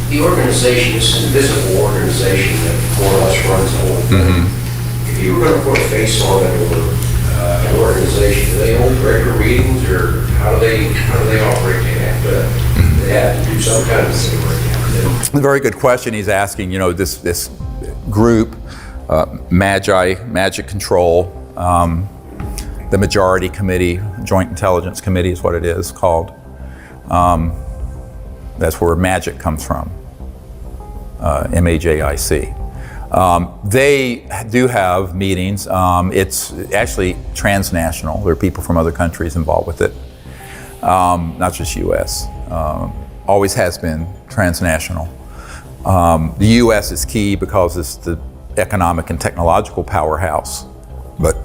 The organization, this invisible organization that more or less runs the whole thing, if you were going to put a face on it or an organization, do they hold regular meetings or how do they operate? They have to do some kind of thing right now. Very good question he's asking. You know, this group, Magic Control, the Majority Committee, Joint Intelligence Committee is what it is called. That's where Magic comes from, MAJIC. They do have meetings. It's actually transnational. There are people from other countries involved with it, not just U.S. Always has been transnational. The U.S. is key because it's the economic and technological powerhouse, but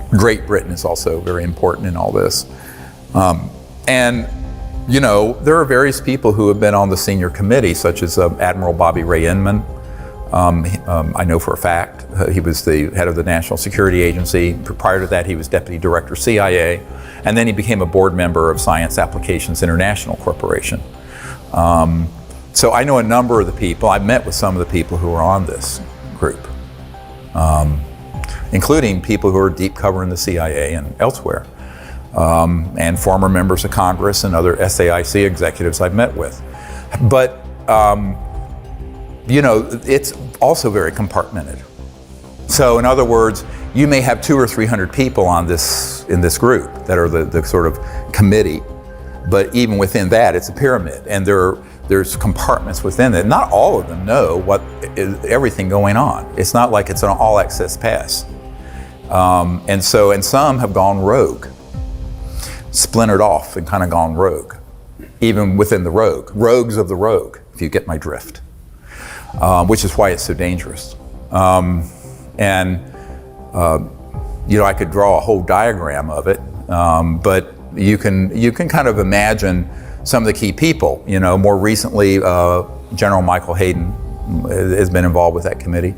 Great Britain is also very important in all this. And you know, there are various people who have been on the senior committee, such as Admiral Bobby Ray Inman. I know for a fact he was the head of the National Security Agency. Prior to that, he was Deputy Director CIA, and then he became a board member of Science Applications International Corporation. So I know a number of the people. I've met with some of the people who are on this group, including people who are deep cover in the CIA and elsewhere. And former members of Congress and other SAIC executives I've met with. But, you know, it's also very compartmented. So in other words, you may have 200 or 300 people in this group that are the sort of committee, but even within that, it's a pyramid, and there's compartments within it. Not all of them know everything going on. It's not like it's an all-access pass. And some have gone rogue. Splintered off and kind of gone rogue, even within the rogue. Rogues of the rogue, if you get my drift, which is why it's so dangerous. You know, I could draw a whole diagram of it, but you can kind of imagine some of the key people. You know, more recently, General Michael Hayden has been involved with that committee,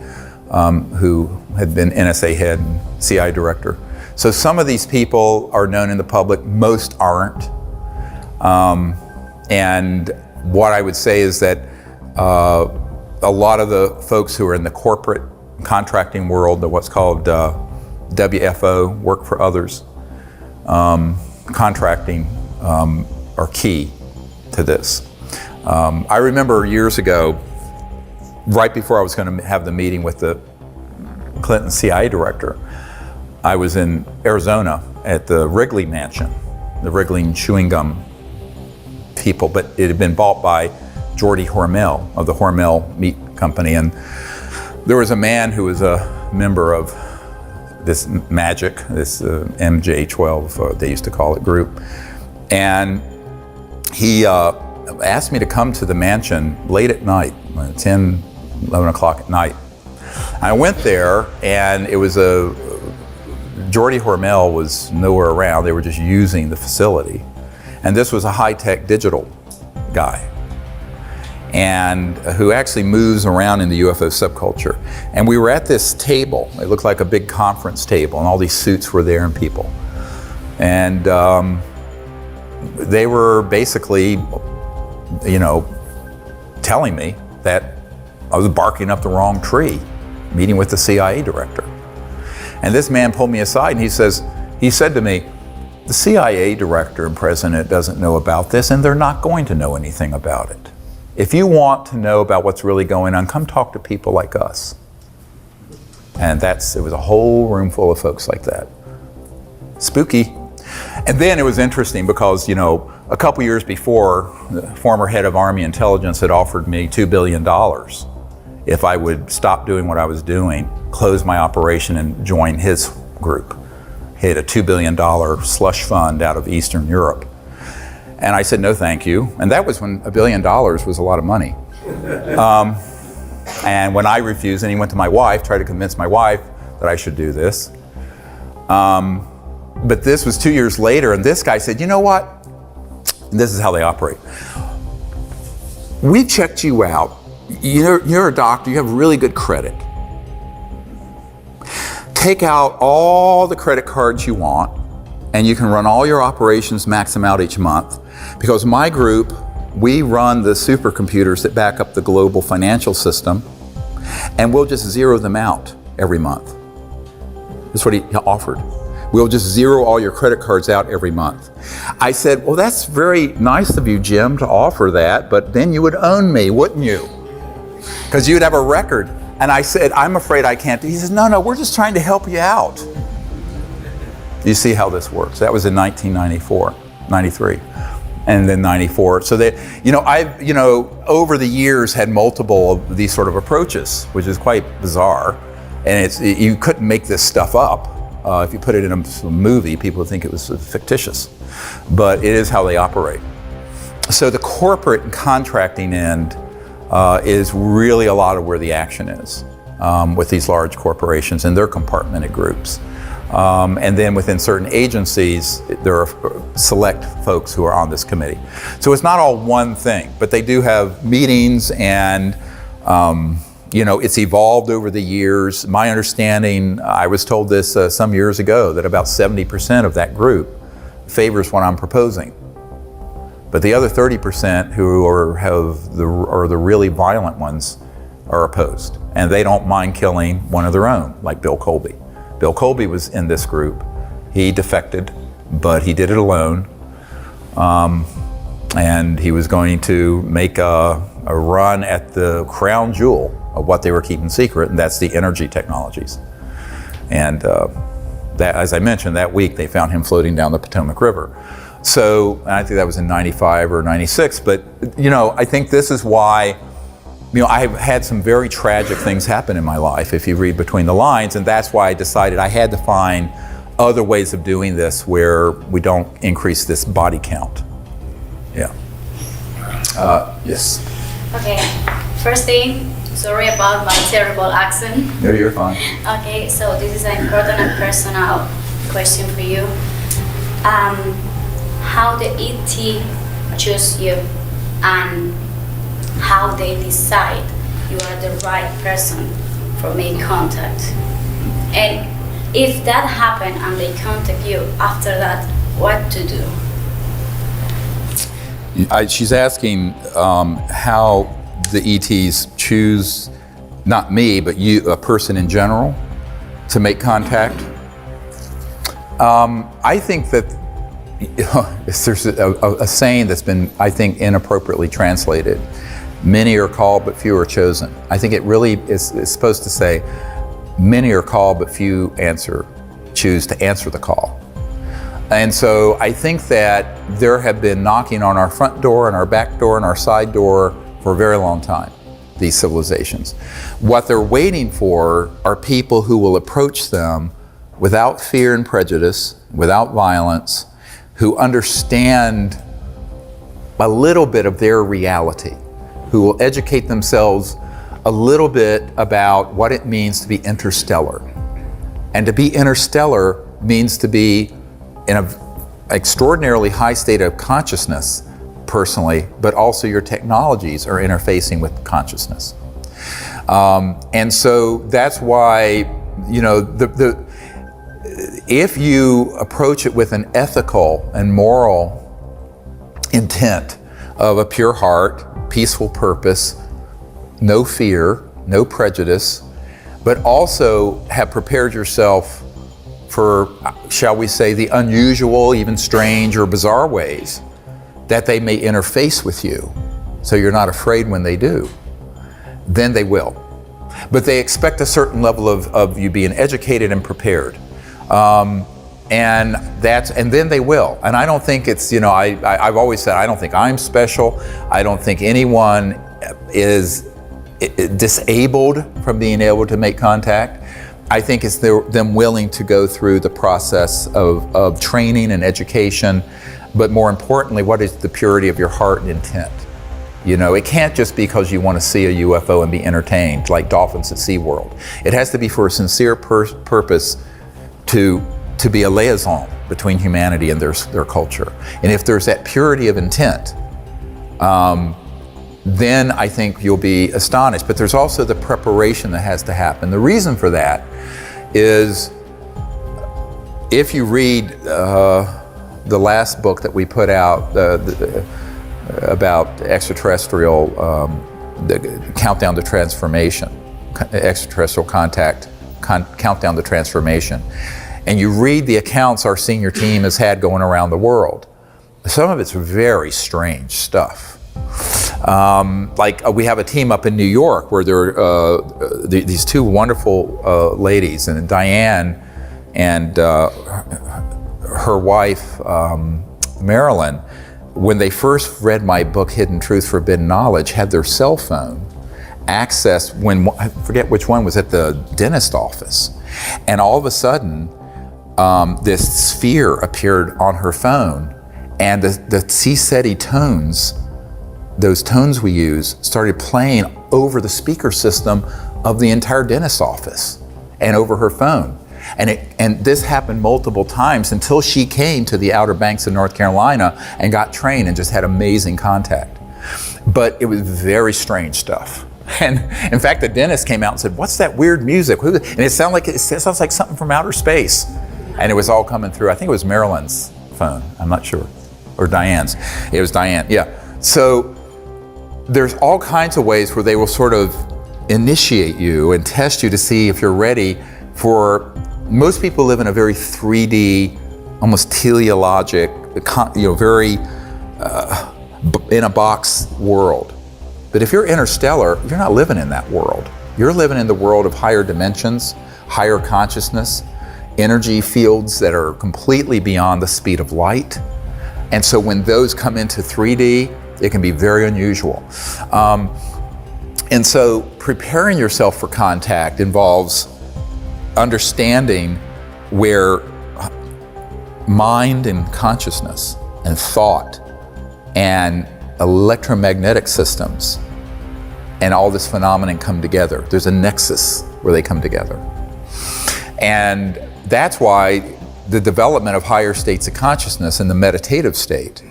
who had been NSA head and CIA director. So some of these people are known in the public, most aren't. And what I would say is that a lot of the folks who are in the corporate contracting world, what's called WFO, work for others, contracting are key to this. I remember years ago, right before I was going to have the meeting with the Clinton CIA director, I was in Arizona at the Wrigley Mansion, the Wrigley chewing gum people, but it had been bought by Jordy Hormel of the Hormel Meat Company. And there was a man who was a member of this Magic, this MJ12, they used to call it, group. And he asked me to come to the mansion late at night, 10, 11 o'clock at night. I went there, and it was Jordy Hormel was nowhere around. They were just using the facility. And this was a high-tech digital guy, and who actually moves around in the UFO subculture. And we were at this table. It looked like a big conference table, and all these suits were there and people. And they were basically, you know, telling me that I was barking up the wrong tree, meeting with the CIA director. And this man pulled me aside and he said to me, the CIA director and president doesn't know about this, and they're not going to know anything about it. If you want to know about what's really going on, come talk to people like us. And it was a whole room full of folks like that. Spooky. And then it was interesting because, you know, a couple years before, the former head of Army Intelligence had offered me $2 billion if I would stop doing what I was doing, close my operation, and join his group. He had a $2 billion slush fund out of Eastern Europe. And I said, no, thank you. And that was when $1 billion was a lot of money. And when I refused, and he went to my wife, tried to convince my wife that I should do this. But this was 2 years later, and this guy said, you know what? And this is how they operate. We checked you out. You're a doctor, you have really good credit. Take out all the credit cards you want, and you can run all your operations, max them out each month, because my group we run the supercomputers that back up the global financial system, and we'll just zero them out every month. That's what he offered. We'll just zero all your credit cards out every month. I said, well, that's very nice of you, Jim, to offer that, but then you would own me, wouldn't you? Because you'd have a record. And I said, I'm afraid I can't. He says, no, we're just trying to help you out. You see how this works. That was in 1994, 93, and then 94. So that, I've, over the years had multiple of these sort of approaches, which is quite bizarre. And you couldn't make this stuff up. If you put it in a movie, people would think it was fictitious. But it is how they operate. So the corporate and contracting end is really a lot of where the action is with these large corporations and their compartmented groups. And then within certain agencies, there are select folks who are on this committee. So it's not all one thing, but they do have meetings and it's evolved over the years. My understanding, I was told this some years ago, that about 70% of that group favors what I'm proposing. But the other 30% who are the really violent ones are opposed. And they don't mind killing one of their own, like Bill Colby. Bill Colby was in this group. He defected, but he did it alone. And he was going to make a run at the crown jewel of what they were keeping secret, and that's the energy technologies. And that, as I mentioned, that week they found him floating down the Potomac River. So, and I think that was in 95 or 96, but I think this is why, I've had some very tragic things happen in my life, if you read between the lines, and that's why I decided I had to find other ways of doing this where we don't increase this body count. Yeah. Yes. Okay, first thing, sorry about my terrible accent. No, you're fine. Okay, so this is an important and personal question for you. How the ET choose you and how they decide you are the right person for make contact. And if that happened and they contact you after that, what to do? She's asking how the ETs choose, not me, but you, a person in general, to make contact. I think that there's a saying that's been, I think, inappropriately translated. Many are called, but few are chosen. I think it really is supposed to say, many are called, but few choose to answer the call. And so I think that there have been knocking on our front door and our back door and our side door for a very long time, these civilizations. What they're waiting for are people who will approach them without fear and prejudice, without violence, who understand a little bit of their reality, who will educate themselves a little bit about what it means to be interstellar. And to be interstellar means to be in an extraordinarily high state of consciousness personally, but also your technologies are interfacing with consciousness. And so that's why, if you approach it with an ethical and moral intent of a pure heart, peaceful purpose, no fear, no prejudice, but also have prepared yourself for, shall we say, the unusual, even strange or bizarre ways that they may interface with you, so you're not afraid when they do, then they will. But they expect a certain level of you being educated and prepared. And then they will. And I don't think it's, I've always said, I don't think I'm special. I don't think anyone is disabled from being able to make contact. I think it's them willing to go through the process of training and education, but more importantly, what is the purity of your heart and intent? It can't just be because you want to see a UFO and be entertained, like dolphins at SeaWorld. It has to be for a sincere purpose to be a liaison between humanity and their culture. And if there's that purity of intent, then I think you'll be astonished. But there's also the preparation that has to happen. The reason for that is, if you read the last book that we put out, about extraterrestrial, the countdown to transformation, extraterrestrial contact, countdown to transformation. And you read the accounts our senior team has had going around the world. Some of it's very strange stuff. We have a team up in New York where there are these two wonderful ladies, and Diane and her wife, Marilyn, when they first read my book, Hidden Truth, Forbidden Knowledge, had their cell phone accessed when, I forget which one, was at the dentist office. And all of a sudden, this sphere appeared on her phone, and the C-SETI tones, those tones we use, started playing over the speaker system of the entire dentist's office and over her phone. And this happened multiple times until she came to the Outer Banks of North Carolina and got trained and just had amazing contact. But it was very strange stuff. And in fact, the dentist came out and said, "What's that weird music?" And it sounds like something from outer space. And it was all coming through. I think it was Marilyn's phone. I'm not sure. Or Diane's. It was Diane, yeah. So there's all kinds of ways where they will sort of initiate you and test you to see if you're ready for. Most people live in a very 3D, almost teleologic, very in a box world. But if you're interstellar, you're not living in that world. You're living in the world of higher dimensions, higher consciousness, energy fields that are completely beyond the speed of light. And so when those come into 3D, it can be very unusual. And so preparing yourself for contact involves understanding where mind and consciousness and thought and electromagnetic systems and all this phenomenon come together. There's a nexus where they come together. And that's why the development of higher states of consciousness in the meditative state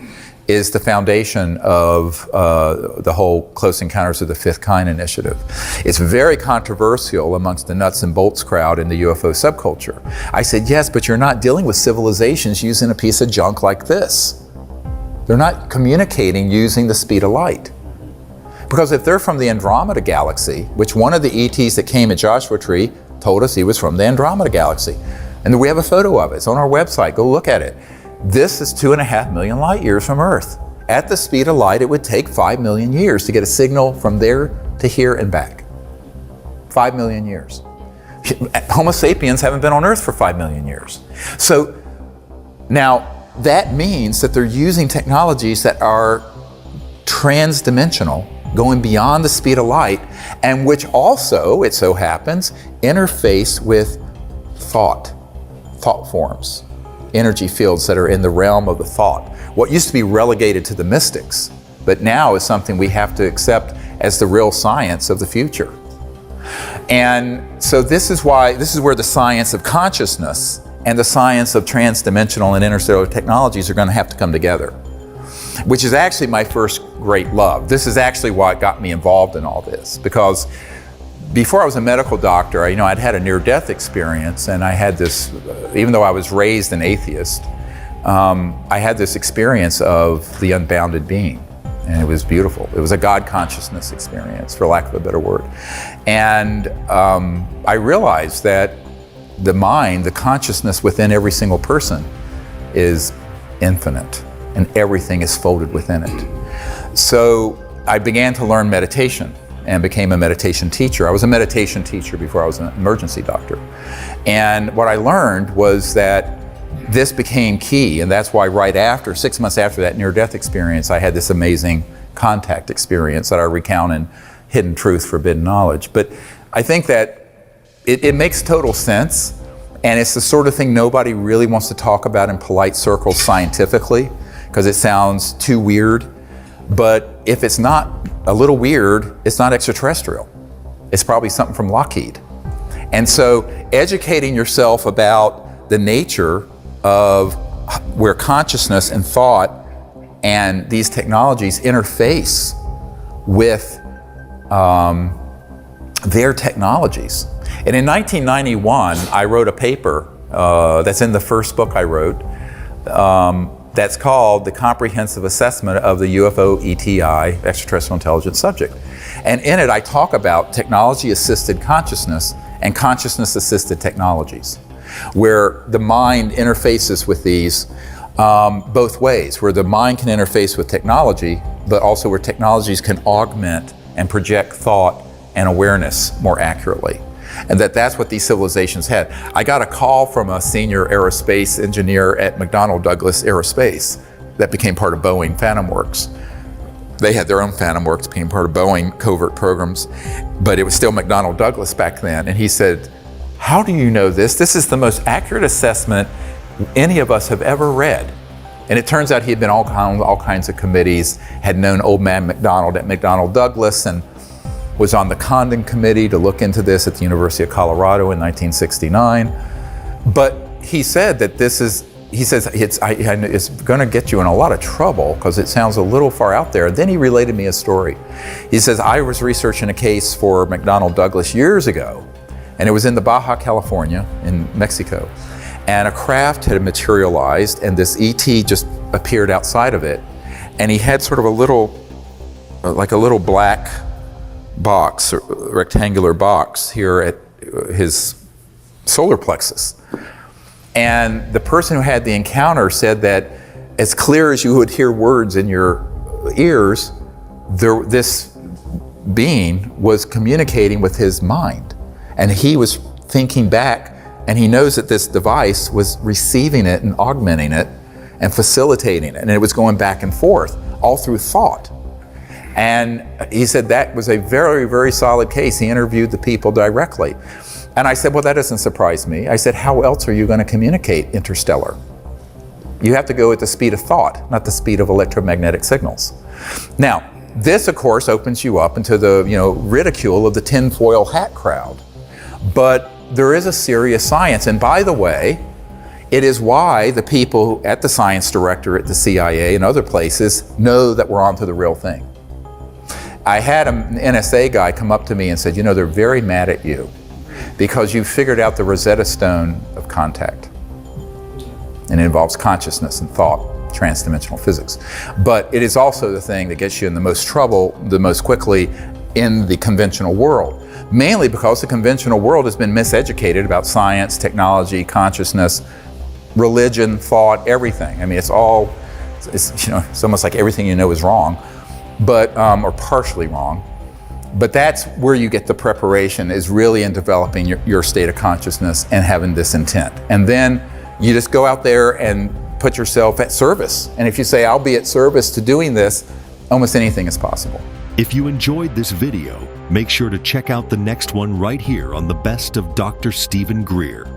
is the foundation of the whole Close Encounters of the Fifth Kind initiative. It's very controversial amongst the nuts and bolts crowd in the UFO subculture. I said, yes, but you're not dealing with civilizations using a piece of junk like this. They're not communicating using the speed of light. Because if they're from the Andromeda Galaxy, which one of the ETs that came at Joshua Tree told us he was from the Andromeda Galaxy. And we have a photo of it. It's on our website. Go look at it. This is 2.5 million light years from Earth. At the speed of light, it would take 5 million years to get a signal from there to here and back. 5 million years. Homo sapiens haven't been on Earth for 5 million years. So now that means that they're using technologies that are transdimensional, going beyond the speed of light, and which also, it so happens, interface with thought forms, energy fields that are in the realm of the thought. What used to be relegated to the mystics, but now is something we have to accept as the real science of the future. And so this is where the science of consciousness and the science of transdimensional and interstellar technologies are going to have to come together, which is actually my first great love. This is actually what got me involved in all this, because before I was a medical doctor, I'd had a near-death experience, and I had this, even though I was raised an atheist, I had this experience of the unbounded being, and it was beautiful. It was a God consciousness experience, for lack of a better word. And I realized that the mind, the consciousness within every single person is infinite, and everything is folded within it. So I began to learn meditation and became a meditation teacher. I was a meditation teacher before I was an emergency doctor. And what I learned was that this became key, and that's why right after, 6 months after that near-death experience, I had this amazing contact experience that I recount in Hidden Truth, Forbidden Knowledge. But I think that it makes total sense, and it's the sort of thing nobody really wants to talk about in polite circles scientifically, because it sounds too weird. But if it's not a little weird, it's not extraterrestrial. It's probably something from Lockheed. And so educating yourself about the nature of where consciousness and thought and these technologies interface with their technologies. And in 1991, I wrote a paper that's in the first book I wrote, that's called the Comprehensive Assessment of the UFO ETI, Extraterrestrial Intelligence Subject. And in it, I talk about technology-assisted consciousness and consciousness-assisted technologies, where the mind interfaces with these both ways, where the mind can interface with technology, but also where technologies can augment and project thought and awareness more accurately. And that's what these civilizations had. I got a call from a senior aerospace engineer at McDonnell Douglas Aerospace that became part of Boeing Phantom Works. They had their own Phantom Works, became part of Boeing covert programs, but it was still McDonnell Douglas back then. And he said, "How do you know this? This is the most accurate assessment any of us have ever read." And it turns out he had been all kinds of committees, had known old man McDonald at McDonnell Douglas, and was on the Condon Committee to look into this at the University of Colorado in 1969. But he said that it's going to get you in a lot of trouble because it sounds a little far out there. Then he related me a story. He says, I was researching a case for McDonnell Douglas years ago, and it was in the Baja California in Mexico. And a craft had materialized, and this ET just appeared outside of it. And he had sort of a little black box, or rectangular box here at his solar plexus. And the person who had the encounter said that as clear as you would hear words in your ears, this being was communicating with his mind. And he was thinking back, and he knows that this device was receiving it and augmenting it and facilitating it. And it was going back and forth, all through thought. And he said that was a very, very solid case. He interviewed the people directly. And I said, well, that doesn't surprise me. I said, how else are you going to communicate interstellar? You have to go at the speed of thought, not the speed of electromagnetic signals. Now, this, of course, opens you up into the ridicule of the tinfoil hat crowd. But there is a serious science. And by the way, it is why the people at the science director at the CIA and other places know that we're onto the real thing. I had an NSA guy come up to me and said, they're very mad at you because you figured out the Rosetta Stone of contact. And it involves consciousness and thought, transdimensional physics. But it is also the thing that gets you in the most trouble the most quickly in the conventional world. Mainly because the conventional world has been miseducated about science, technology, consciousness, religion, thought, everything. I mean, it's almost like everything you know is wrong. But or partially wrong. But that's where you get the preparation, is really in developing your state of consciousness and having this intent. And then you just go out there and put yourself at service. And if you say, I'll be at service to doing this, almost anything is possible. If you enjoyed this video, make sure to check out the next one right here on the Best of Dr. Stephen Greer.